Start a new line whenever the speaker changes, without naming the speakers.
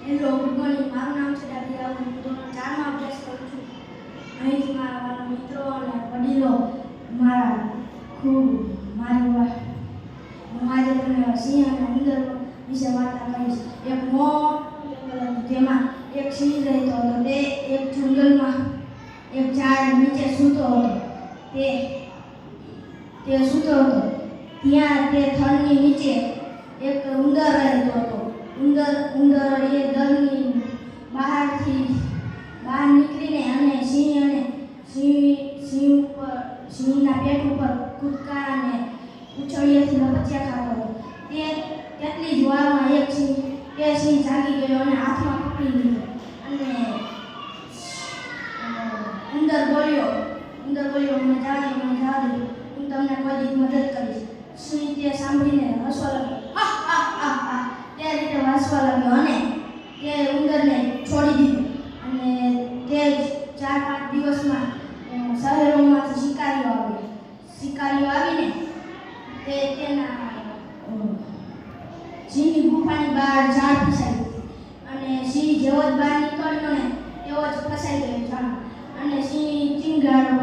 Hello, good morning. મારું નામ છે ડાબી રાહુલ. હું ધોરણ 4માં અભ્યાસ કરું છું. અહીંથી મારા મિત્રો અને વડીલો મારા ખૂબ હું આજે તમને સિંહ અને ઉંદર વિશે વાર્તા કહીશ. એક મોટું જંગલ હતું, જેમાં એક સિંહ રહેતો હતો. તે એક જંગલમાં એક ઝાડ નીચે સૂતો હતો. તે સૂતો હતો ત્યાં તે થડની નીચે એક ઉંદર રહેતો હતો. ઉંદર એ દરની બહાર નીકળીને અને સિંહના પેટ ઉપર કૂદકા અને ઉછળીએથી લપચ્યા ખાતો હતો. તેટલી જ વારમાં એક સિંહ જાગી ગયો અને હાથમાં પકડી લીધો અને ઉંદર બોલ્યો, મને જવા દે, હું તમને કોઈ દી મદદ કરીશ. સિંહ તે સાંભળીને હસવા લાગ્યો, તે રીતે હસવા લાગ્યો અને તે ઉંદરને છોડી દીધો. અને તે 4-5 દિવસમાં શહેરોમાંથી શિકારીઓ આવીને તે તેના સિંહની ગુફાની બહાર ઝાડ ફસાઈ દીધી. અને સિંહ જેવો જ બહાર નીકળ્યો ને તેવો જ ફસાઈ ગયો ઝાડ. અને સિંહ ચીંગાડો